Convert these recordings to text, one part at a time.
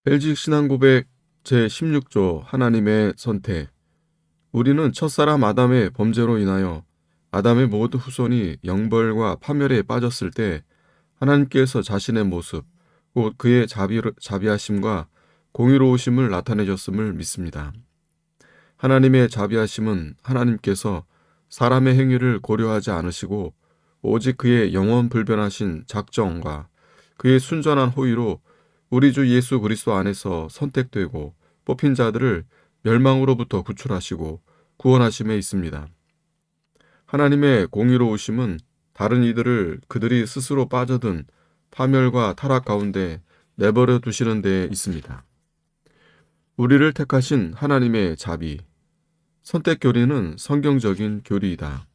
벨직 신앙고백 제16조 하나님의 선택. 우리는 첫사람 아담의 범죄로 인하여 아담의 모든 후손이 영벌과 파멸에 빠졌을 때 하나님께서 자신의 모습, 곧 그의 자비하심과 공의로우심을 나타내셨음을 믿습니다. 하나님의 자비하심은 하나님께서 사람의 행위를 고려하지 않으시고 오직 그의 영원 불변하신 작정과 그의 순전한 호의로 우리 주 예수 그리스도 안에서 선택되고 뽑힌 자들을 멸망으로부터 구출하시고 구원하심에 있습니다. 하나님의 공의로우심은 다른 이들을 그들이 스스로 빠져든 파멸과 타락 가운데 내버려 두시는 데에 있습니다. 우리를 택하신 하나님의 자비. 선택 교리는 성경적인 교리이다.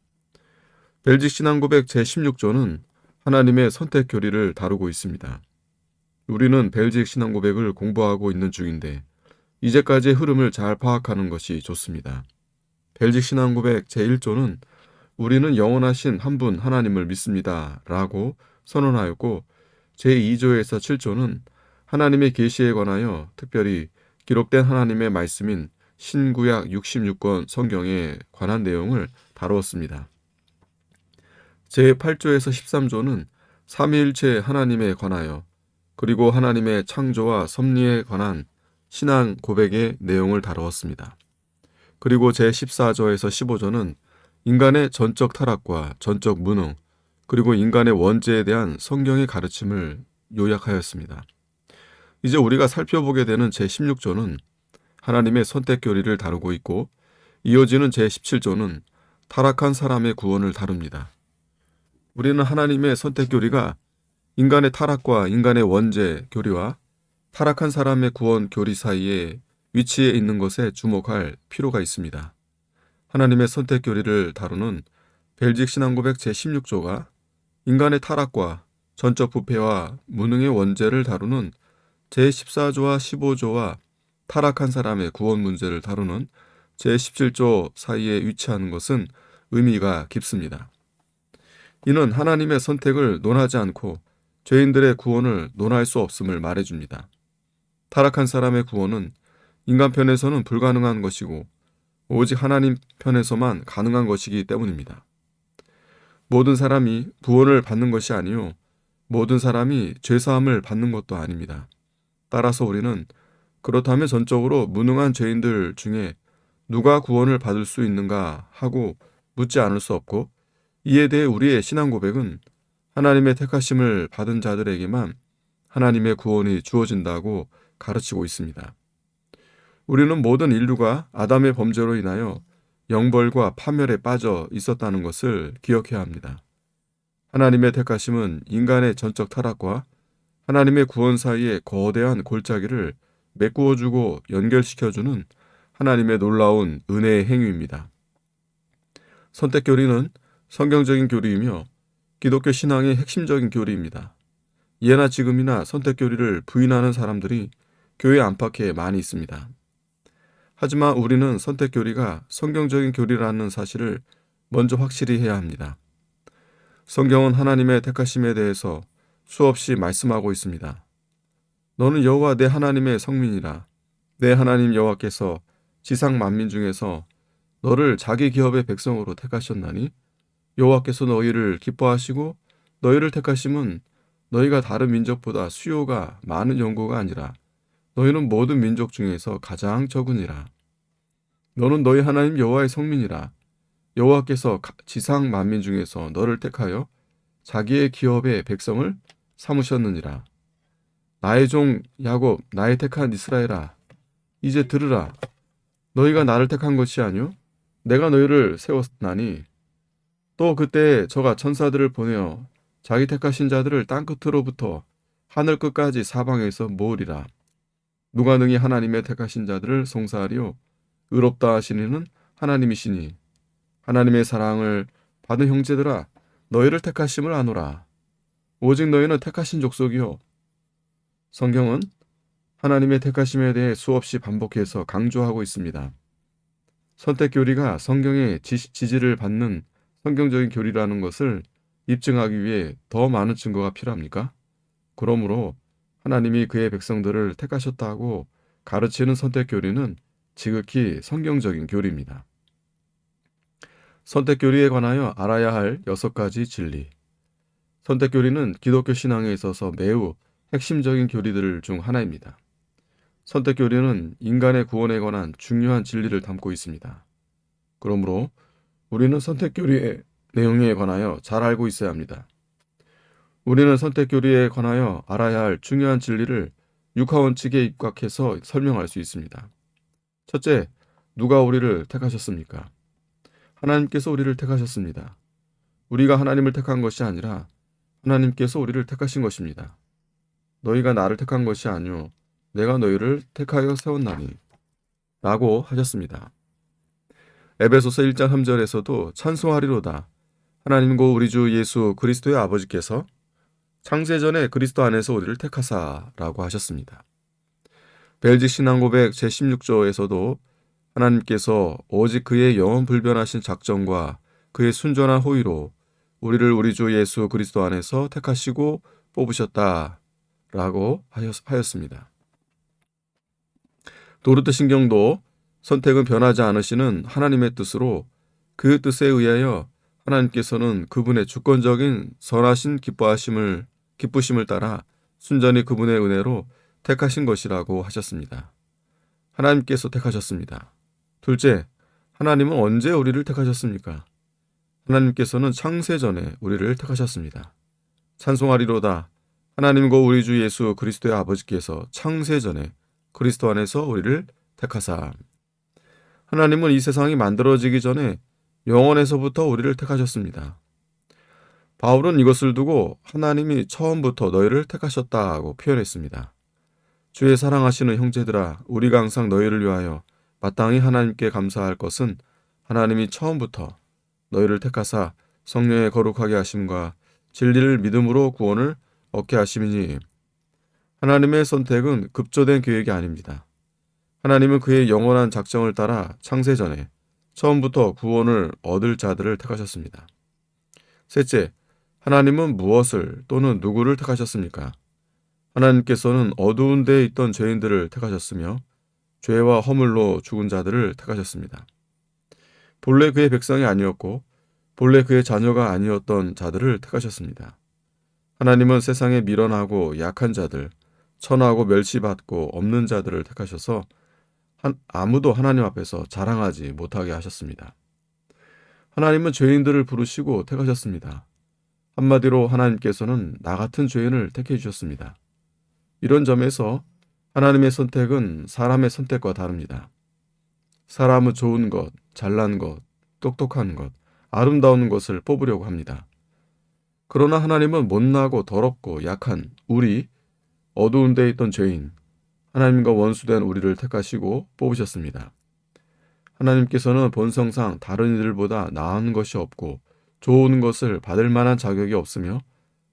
벨직 신앙고백 제16조는 하나님의 선택 교리를 다루고 있습니다. 우리는 벨직 신앙고백을 공부하고 있는 중인데 이제까지의 흐름을 잘 파악하는 것이 좋습니다. 벨직 신앙고백 제1조는 우리는 영원하신 한 분 하나님을 믿습니다 라고 선언하였고, 제2조에서 7조는 하나님의 계시에 관하여 특별히 기록된 하나님의 말씀인 신구약 66권 성경에 관한 내용을 다루었습니다. 제8조에서 13조는 삼위일체 하나님에 관하여 그리고 하나님의 창조와 섭리에 관한 신앙 고백의 내용을 다루었습니다. 그리고 제14조에서 15조는 인간의 전적 타락과 전적 무능, 그리고 인간의 원죄에 대한 성경의 가르침을 요약하였습니다. 이제 우리가 살펴보게 되는 제16조는 하나님의 선택 교리를 다루고 있고, 이어지는 제17조는 타락한 사람의 구원을 다룹니다. 우리는 하나님의 선택 교리가 인간의 타락과 인간의 원죄 교리와 타락한 사람의 구원 교리 사이에 위치해 있는 것에 주목할 필요가 있습니다. 하나님의 선택 교리를 다루는 벨직 신앙고백 제16조가 인간의 타락과 전적 부패와 무능의 원죄를 다루는 제14조와 15조와 타락한 사람의 구원 문제를 다루는 제17조 사이에 위치하는 것은 의미가 깊습니다. 이는 하나님의 선택을 논하지 않고 죄인들의 구원을 논할 수 없음을 말해줍니다. 타락한 사람의 구원은 인간 편에서는 불가능한 것이고 오직 하나님 편에서만 가능한 것이기 때문입니다. 모든 사람이 구원을 받는 것이 아니요 모든 사람이 죄사함을 받는 것도 아닙니다. 따라서 우리는 그렇다면 전적으로 무능한 죄인들 중에 누가 구원을 받을 수 있는가 하고 묻지 않을 수 없고, 이에 대해 우리의 신앙 고백은 하나님의 택하심을 받은 자들에게만 하나님의 구원이 주어진다고 가르치고 있습니다. 우리는 모든 인류가 아담의 범죄로 인하여 영벌과 파멸에 빠져 있었다는 것을 기억해야 합니다. 하나님의 택하심은 인간의 전적 타락과 하나님의 구원 사이의 거대한 골짜기를 메꾸어주고 연결시켜주는 하나님의 놀라운 은혜의 행위입니다. 선택 교리는 성경적인 교리이며 기독교 신앙의 핵심적인 교리입니다. 예나 지금이나 선택 교리를 부인하는 사람들이 교회 안팎에 많이 있습니다. 하지만 우리는 선택 교리가 성경적인 교리라는 사실을 먼저 확실히 해야 합니다. 성경은 하나님의 택하심에 대해서 수없이 말씀하고 있습니다. 너는 여호와 내 하나님의 성민이라. 내 하나님 여호와께서 지상 만민 중에서 너를 자기 기업의 백성으로 택하셨나니 여호와께서 너희를 기뻐하시고 너희를 택하심은 너희가 다른 민족보다 수요가 많은 연고가 아니라 너희는 모든 민족 중에서 가장 적으니라. 너는 너희 하나님 여호와의 성민이라. 여호와께서 지상 만민 중에서 너를 택하여 자기의 기업의 백성을 삼으셨느니라. 나의 종 야곱, 나의 택한 이스라엘아, 이제 들으라. 너희가 나를 택한 것이 아니요 내가 너희를 세웠나니. 또 그때 저가 천사들을 보내어 자기 택하신 자들을 땅 끝으로부터 하늘 끝까지 사방에서 모으리라. 누가 능히 하나님의 택하신 자들을 송사하리요? 의롭다 하시니는 하나님이시니. 하나님의 사랑을 받은 형제들아, 너희를 택하심을 아노라. 오직 너희는 택하신 족속이요. 성경은 하나님의 택하심에 대해 수없이 반복해서 강조하고 있습니다. 선택 교리가 성경의 지지를 받는 성경적인 교리라는 것을 입증하기 위해 더 많은 증거가 필요합니까? 그러므로 하나님이 그의 백성들을 택하셨다고 가르치는 선택 교리는 지극히 성경적인 교리입니다. 선택 교리에 관하여 알아야 할 6가지 진리. 선택 교리는 기독교 신앙에 있어서 매우 핵심적인 교리들 중 하나입니다. 선택 교리는 인간의 구원에 관한 중요한 진리를 담고 있습니다. 그러므로 우리는 선택 교리의 내용에 관하여 잘 알고 있어야 합니다. 우리는 선택 교리에 관하여 알아야 할 중요한 진리를 6하원칙에 입각해서 설명할 수 있습니다. 첫째, 누가 우리를 택하셨습니까? 하나님께서 우리를 택하셨습니다. 우리가 하나님을 택한 것이 아니라 하나님께서 우리를 택하신 것입니다. 너희가 나를 택한 것이 아니오 내가 너희를 택하여 세웠나니 라고 하셨습니다. 에베소서 1장 3절에서도 찬송하리로다. 하나님과 우리 주 예수 그리스도의 아버지께서 창세전에 그리스도 안에서 우리를 택하사라고 하셨습니다. 벨직 신앙고백 제16조에서도 하나님께서 오직 그의 영원 불변하신 작정과 그의 순전한 호의로 우리를 우리 주 예수 그리스도 안에서 택하시고 뽑으셨다라고 하였습니다. 도르트 신경도 선택은 변하지 않으시는 하나님의 뜻으로 그 뜻에 의하여 하나님께서는 그분의 주권적인 선하신 기쁘심을 따라 순전히 그분의 은혜로 택하신 것이라고 하셨습니다. 하나님께서 택하셨습니다. 둘째, 하나님은 언제 우리를 택하셨습니까? 하나님께서는 창세전에 우리를 택하셨습니다. 찬송하리로다. 하나님과 우리 주 예수 그리스도의 아버지께서 창세전에 그리스도 안에서 우리를 택하사. 하나님은 이 세상이 만들어지기 전에 영원에서부터 우리를 택하셨습니다. 바울은 이것을 두고 하나님이 처음부터 너희를 택하셨다고 표현했습니다. 주의 사랑하시는 형제들아, 우리가 항상 너희를 위하여 마땅히 하나님께 감사할 것은 하나님이 처음부터 너희를 택하사 성령의 거룩하게 하심과 진리를 믿음으로 구원을 얻게 하심이니. 하나님의 선택은 급조된 계획이 아닙니다. 하나님은 그의 영원한 작정을 따라 창세전에 처음부터 구원을 얻을 자들을 택하셨습니다. 셋째, 하나님은 무엇을 또는 누구를 택하셨습니까? 하나님께서는 어두운 데에 있던 죄인들을 택하셨으며 죄와 허물로 죽은 자들을 택하셨습니다. 본래 그의 백성이 아니었고 본래 그의 자녀가 아니었던 자들을 택하셨습니다. 하나님은 세상에 미련하고 약한 자들, 천하고 멸시받고 없는 자들을 택하셔서 아무도 하나님 앞에서 자랑하지 못하게 하셨습니다. 하나님은 죄인들을 부르시고 택하셨습니다. 한마디로 하나님께서는 나 같은 죄인을 택해 주셨습니다. 이런 점에서 하나님의 선택은 사람의 선택과 다릅니다. 사람은 좋은 것, 잘난 것, 똑똑한 것, 아름다운 것을 뽑으려고 합니다. 그러나 하나님은 못나고 더럽고 약한 우리, 어두운 데에 있던 죄인, 하나님과 원수된 우리를 택하시고 뽑으셨습니다. 하나님께서는 본성상 다른 이들보다 나은 것이 없고 좋은 것을 받을 만한 자격이 없으며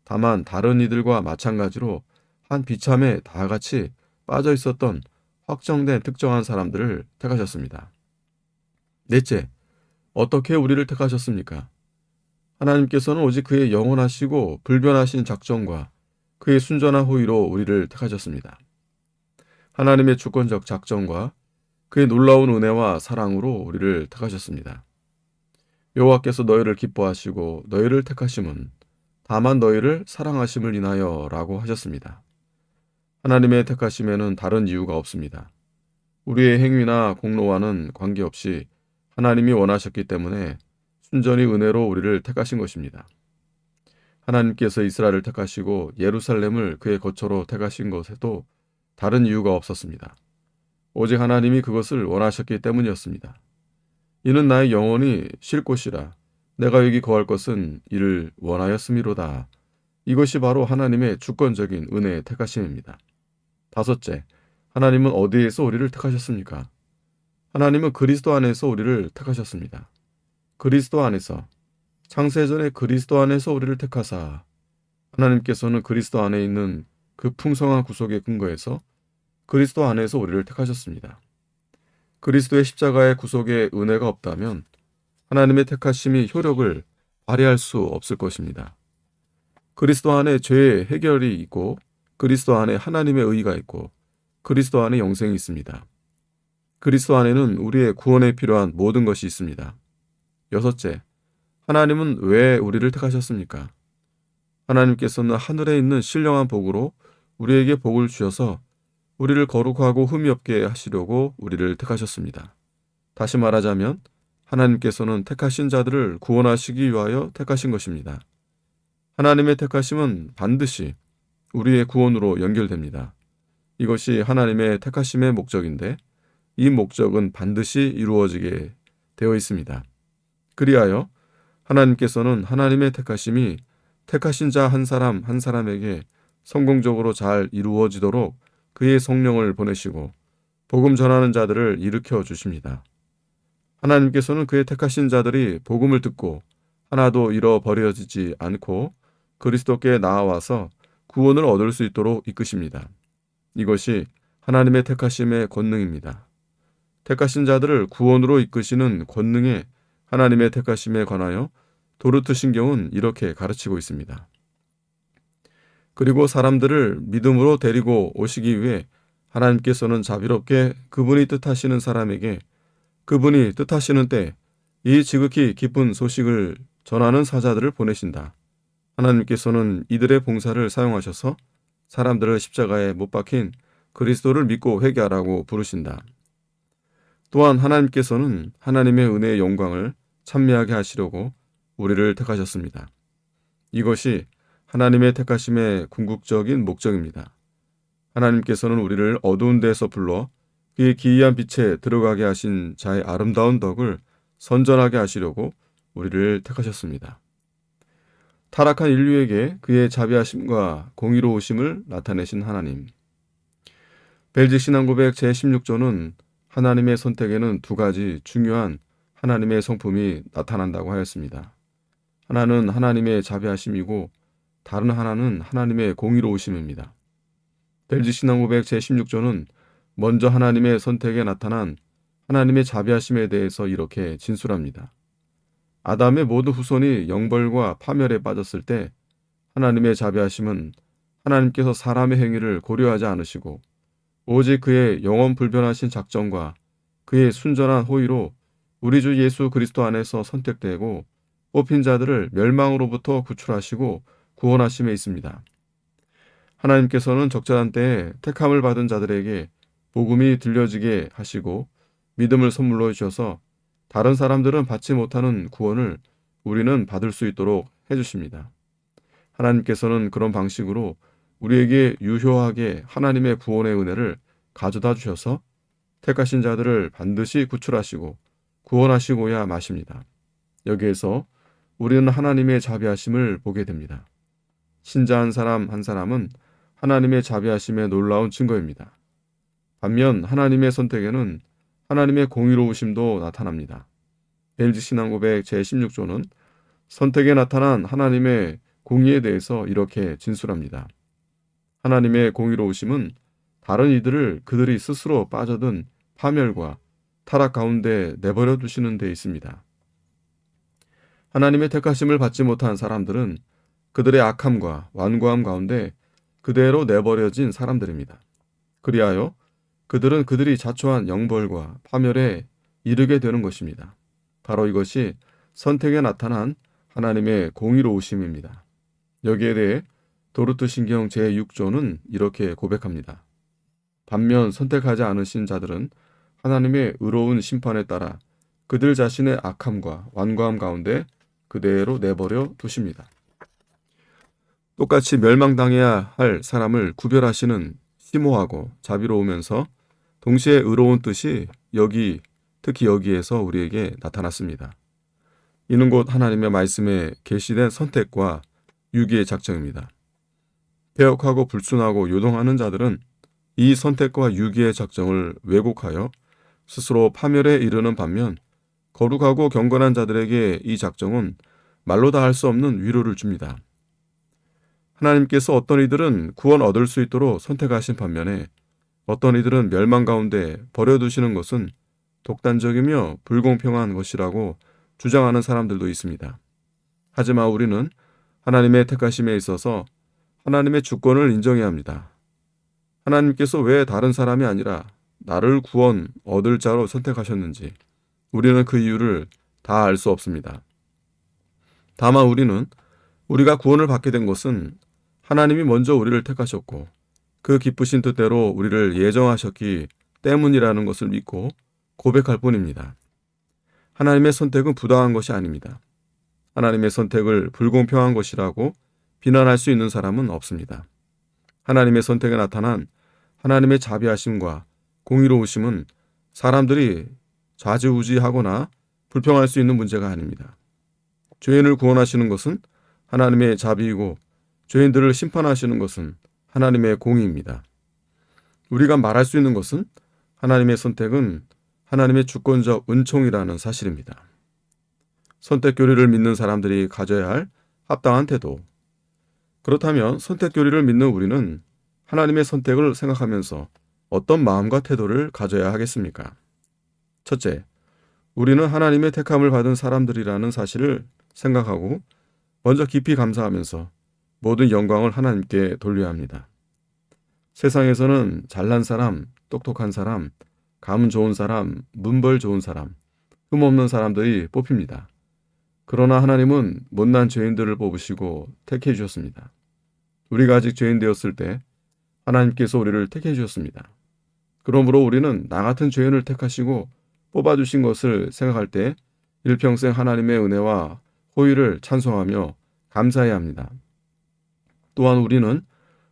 다만 다른 이들과 마찬가지로 한 비참에 다 같이 빠져 있었던 확정된 특정한 사람들을 택하셨습니다. 넷째, 어떻게 우리를 택하셨습니까? 하나님께서는 오직 그의 영원하시고 불변하신 작정과 그의 순전한 호의로 우리를 택하셨습니다. 하나님의 주권적 작정과 그의 놀라운 은혜와 사랑으로 우리를 택하셨습니다. 여호와께서 너희를 기뻐하시고 너희를 택하심은 다만 너희를 사랑하심을 인하여 라고 하셨습니다. 하나님의 택하심에는 다른 이유가 없습니다. 우리의 행위나 공로와는 관계없이 하나님이 원하셨기 때문에 순전히 은혜로 우리를 택하신 것입니다. 하나님께서 이스라엘을 택하시고 예루살렘을 그의 거처로 택하신 것에도 다른 이유가 없었습니다. 오직 하나님이 그것을 원하셨기 때문이었습니다. 이는 나의 영혼이 쉴 곳이라 내가 여기 거할 것은 이를 원하였음이로다. 이것이 바로 하나님의 주권적인 은혜의 택하심입니다. 다섯째, 하나님은 어디에서 우리를 택하셨습니까? 하나님은 그리스도 안에서 우리를 택하셨습니다. 그리스도 안에서, 창세전에 그리스도 안에서 우리를 택하사 하나님께서는 그리스도 안에 있는 그 풍성한 구속의 근거에서 그리스도 안에서 우리를 택하셨습니다. 그리스도의 십자가의 구속에 은혜가 없다면 하나님의 택하심이 효력을 발휘할 수 없을 것입니다. 그리스도 안에 죄의 해결이 있고 그리스도 안에 하나님의 의의가 있고 그리스도 안에 영생이 있습니다. 그리스도 안에는 우리의 구원에 필요한 모든 것이 있습니다. 여섯째, 하나님은 왜 우리를 택하셨습니까? 하나님께서는 하늘에 있는 신령한 복으로 우리에게 복을 주셔서 우리를 거룩하고 흠이 없게 하시려고 우리를 택하셨습니다. 다시 말하자면 하나님께서는 택하신 자들을 구원하시기 위하여 택하신 것입니다. 하나님의 택하심은 반드시 우리의 구원으로 연결됩니다. 이것이 하나님의 택하심의 목적인데 이 목적은 반드시 이루어지게 되어 있습니다. 그리하여 하나님께서는 하나님의 택하심이 택하신 자 한 사람 한 사람에게 성공적으로 잘 이루어지도록 그의 성령을 보내시고 복음 전하는 자들을 일으켜 주십니다. 하나님께서는 그의 택하신 자들이 복음을 듣고 하나도 잃어버려지지 않고 그리스도께 나아와서 구원을 얻을 수 있도록 이끄십니다. 이것이 하나님의 택하심의 권능입니다. 택하신 자들을 구원으로 이끄시는 권능의 하나님의 택하심에 관하여 도르트 신경은 이렇게 가르치고 있습니다. 그리고 사람들을 믿음으로 데리고 오시기 위해 하나님께서는 자비롭게 그분이 뜻하시는 사람에게 그분이 뜻하시는 때 이 지극히 기쁜 소식을 전하는 사자들을 보내신다. 하나님께서는 이들의 봉사를 사용하셔서 사람들을 십자가에 못 박힌 그리스도를 믿고 회개하라고 부르신다. 또한 하나님께서는 하나님의 은혜의 영광을 찬미하게 하시려고 우리를 택하셨습니다. 이것이 하나님의 택하심의 궁극적인 목적입니다. 하나님께서는 우리를 어두운 데에서 불러 그의 기이한 빛에 들어가게 하신 자의 아름다운 덕을 선전하게 하시려고 우리를 택하셨습니다. 타락한 인류에게 그의 자비하심과 공의로우심을 나타내신 하나님. 벨직 신앙고백 제16조는 하나님의 선택에는 두 가지 중요한 하나님의 성품이 나타난다고 하였습니다. 하나는 하나님의 자비하심이고 다른 하나는 하나님의 공의로우심입니다. 벨직 신앙고백 제16조는 먼저 하나님의 선택에 나타난 하나님의 자비하심에 대해서 이렇게 진술합니다. 아담의 모든 후손이 영벌과 파멸에 빠졌을 때 하나님의 자비하심은 하나님께서 사람의 행위를 고려하지 않으시고 오직 그의 영원 불변하신 작정과 그의 순전한 호의로 우리 주 예수 그리스도 안에서 선택되고 뽑힌 자들을 멸망으로부터 구출하시고 구원하심에 있습니다. 하나님께서는 적절한 때에 택함을 받은 자들에게 복음이 들려지게 하시고 믿음을 선물로 주셔서 다른 사람들은 받지 못하는 구원을 우리는 받을 수 있도록 해주십니다. 하나님께서는 그런 방식으로 우리에게 유효하게 하나님의 구원의 은혜를 가져다 주셔서 택하신 자들을 반드시 구출하시고 구원하시고야 마십니다. 여기에서 우리는 하나님의 자비하심을 보게 됩니다. 신자한 사람 한 사람은 하나님의 자비하심의 놀라운 증거입니다. 반면 하나님의 선택에는 하나님의 공의로우심도 나타납니다. 벨직 신앙고백 제16조는 선택에 나타난 하나님의 공의에 대해서 이렇게 진술합니다. 하나님의 공의로우심은 다른 이들을 그들이 스스로 빠져든 파멸과 타락 가운데 내버려 두시는 데 있습니다. 하나님의 택하심을 받지 못한 사람들은 그들의 악함과 완고함 가운데 그대로 내버려진 사람들입니다. 그리하여 그들은 그들이 자초한 영벌과 파멸에 이르게 되는 것입니다. 바로 이것이 선택에 나타난 하나님의 공의로우심입니다. 여기에 대해 도르트 신경 제6조는 이렇게 고백합니다. 반면 선택하지 않으신 자들은 하나님의 의로운 심판에 따라 그들 자신의 악함과 완고함 가운데 그대로 내버려 두십니다. 똑같이 멸망당해야 할 사람을 구별하시는 심오하고 자비로우면서 동시에 의로운 뜻이 특히 여기에서 우리에게 나타났습니다. 이는 곧 하나님의 말씀에 계시된 선택과 유기의 작정입니다. 배역하고 불순하고 요동하는 자들은 이 선택과 유기의 작정을 왜곡하여 스스로 파멸에 이르는 반면 거룩하고 경건한 자들에게 이 작정은 말로 다 할 수 없는 위로를 줍니다. 하나님께서 어떤 이들은 구원 얻을 수 있도록 선택하신 반면에 어떤 이들은 멸망 가운데 버려두시는 것은 독단적이며 불공평한 것이라고 주장하는 사람들도 있습니다. 하지만 우리는 하나님의 택하심에 있어서 하나님의 주권을 인정해야 합니다. 하나님께서 왜 다른 사람이 아니라 나를 구원 얻을 자로 선택하셨는지 우리는 그 이유를 다 알 수 없습니다. 다만 우리는 우리가 구원을 받게 된 것은 하나님이 먼저 우리를 택하셨고 그 기쁘신 뜻대로 우리를 예정하셨기 때문이라는 것을 믿고 고백할 뿐입니다. 하나님의 선택은 부당한 것이 아닙니다. 하나님의 선택을 불공평한 것이라고 비난할 수 있는 사람은 없습니다. 하나님의 선택에 나타난 하나님의 자비하심과 공의로우심은 사람들이 좌지우지하거나 불평할 수 있는 문제가 아닙니다. 죄인을 구원하시는 것은 하나님의 자비이고 죄인들을 심판하시는 것은 하나님의 공의입니다. 우리가 말할 수 있는 것은 하나님의 선택은 하나님의 주권적 은총이라는 사실입니다. 선택 교리를 믿는 사람들이 가져야 할 합당한 태도. 그렇다면 선택 교리를 믿는 우리는 하나님의 선택을 생각하면서 어떤 마음과 태도를 가져야 하겠습니까? 첫째, 우리는 하나님의 택함을 받은 사람들이라는 사실을 생각하고 먼저 깊이 감사하면서 모든 영광을 하나님께 돌려야 합니다. 세상에서는 잘난 사람, 똑똑한 사람, 감 좋은 사람, 문벌 좋은 사람, 흠없는 사람들이 뽑힙니다. 그러나 하나님은 못난 죄인들을 뽑으시고 택해 주셨습니다. 우리가 아직 죄인 되었을 때 하나님께서 우리를 택해 주셨습니다. 그러므로 우리는 나 같은 죄인을 택하시고 뽑아주신 것을 생각할 때 일평생 하나님의 은혜와 호의를 찬송하며 감사해야 합니다. 또한 우리는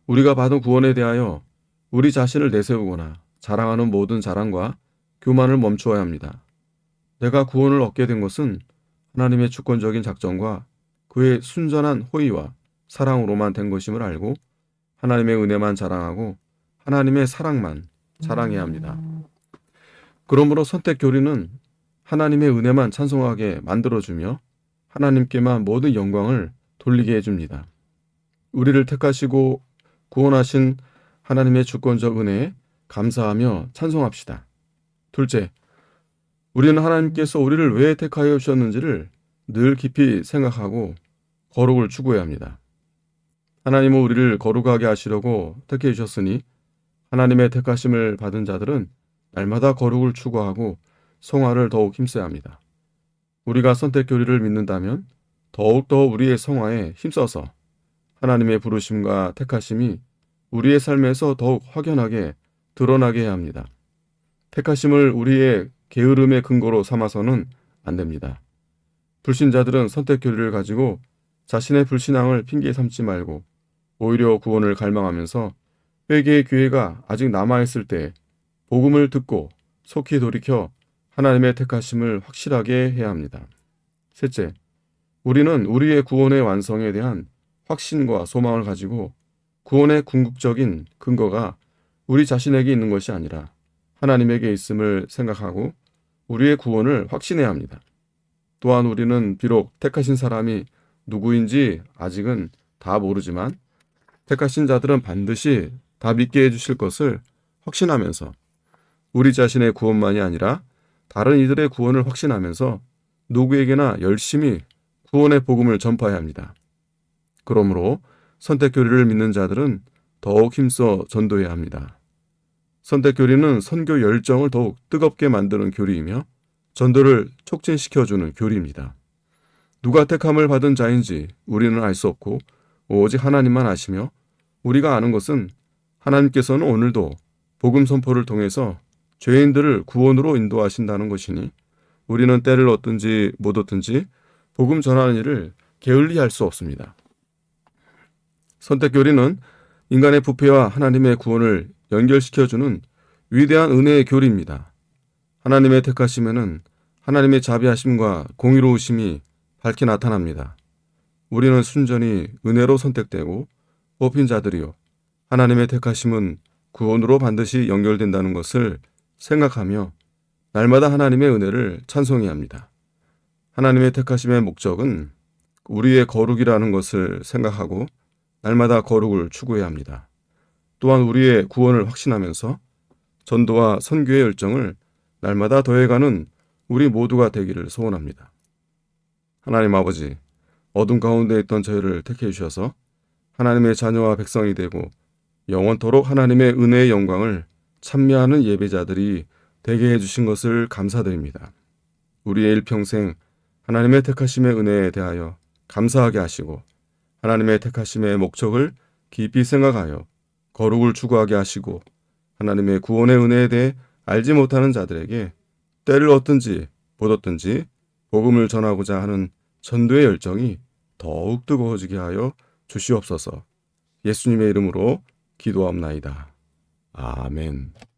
우리가 받은 구원에 대하여 우리 자신을 내세우거나 자랑하는 모든 자랑과 교만을 멈추어야 합니다. 내가 구원을 얻게 된 것은 하나님의 주권적인 작정과 그의 순전한 호의와 사랑으로만 된 것임을 알고 하나님의 은혜만 자랑하고 하나님의 사랑만 자랑해야 합니다. 그러므로 선택 교리는 하나님의 은혜만 찬송하게 만들어주며 하나님께만 모든 영광을 돌리게 해줍니다. 우리를 택하시고 구원하신 하나님의 주권적 은혜에 감사하며 찬송합시다. 둘째, 우리는 하나님께서 우리를 왜 택하여 주셨는지를 늘 깊이 생각하고 거룩을 추구해야 합니다. 하나님은 우리를 거룩하게 하시려고 택해 주셨으니 하나님의 택하심을 받은 자들은 날마다 거룩을 추구하고 성화를 더욱 힘써야 합니다. 우리가 선택 교리를 믿는다면 더욱더 우리의 성화에 힘써서 하나님의 부르심과 택하심이 우리의 삶에서 더욱 확연하게 드러나게 해야 합니다. 택하심을 우리의 게으름의 근거로 삼아서는 안 됩니다. 불신자들은 선택 교리를 가지고 자신의 불신앙을 핑계 삼지 말고 오히려 구원을 갈망하면서 회개의 기회가 아직 남아있을 때 복음을 듣고 속히 돌이켜 하나님의 택하심을 확실하게 해야 합니다. 셋째, 우리는 우리의 구원의 완성에 대한 확신과 소망을 가지고 구원의 궁극적인 근거가 우리 자신에게 있는 것이 아니라 하나님에게 있음을 생각하고 우리의 구원을 확신해야 합니다. 또한 우리는 비록 택하신 사람이 누구인지 아직은 다 모르지만 택하신 자들은 반드시 다 믿게 해주실 것을 확신하면서 우리 자신의 구원만이 아니라 다른 이들의 구원을 확신하면서 누구에게나 열심히 구원의 복음을 전파해야 합니다. 그러므로 선택 교리를 믿는 자들은 더욱 힘써 전도해야 합니다. 선택 교리는 선교 열정을 더욱 뜨겁게 만드는 교리이며 전도를 촉진시켜주는 교리입니다. 누가 택함을 받은 자인지 우리는 알 수 없고 오직 하나님만 아시며 우리가 아는 것은 하나님께서는 오늘도 복음 선포를 통해서 죄인들을 구원으로 인도하신다는 것이니 우리는 때를 얻든지 못 얻든지 복음 전하는 일을 게을리할 수 없습니다. 선택 교리는 인간의 부패와 하나님의 구원을 연결시켜주는 위대한 은혜의 교리입니다. 하나님의 택하심에는 하나님의 자비하심과 공의로우심이 밝게 나타납니다. 우리는 순전히 은혜로 선택되고 뽑힌 자들이요 하나님의 택하심은 구원으로 반드시 연결된다는 것을 생각하며 날마다 하나님의 은혜를 찬송해야 합니다. 하나님의 택하심의 목적은 우리의 거룩이라는 것을 생각하고 날마다 거룩을 추구해야 합니다. 또한 우리의 구원을 확신하면서 전도와 선교의 열정을 날마다 더해가는 우리 모두가 되기를 소원합니다. 하나님 아버지, 어둠 가운데 있던 저희를 택해 주셔서 하나님의 자녀와 백성이 되고 영원토록 하나님의 은혜의 영광을 찬미하는 예배자들이 되게 해주신 것을 감사드립니다. 우리의 일평생 하나님의 택하심의 은혜에 대하여 감사하게 하시고 하나님의 택하심의 목적을 깊이 생각하여 거룩을 추구하게 하시고 하나님의 구원의 은혜에 대해 알지 못하는 자들에게 때를 얻든지 못 얻든지 복음을 전하고자 하는 전도의 열정이 더욱 뜨거워지게 하여 주시옵소서. 예수님의 이름으로 기도합나이다. 아멘.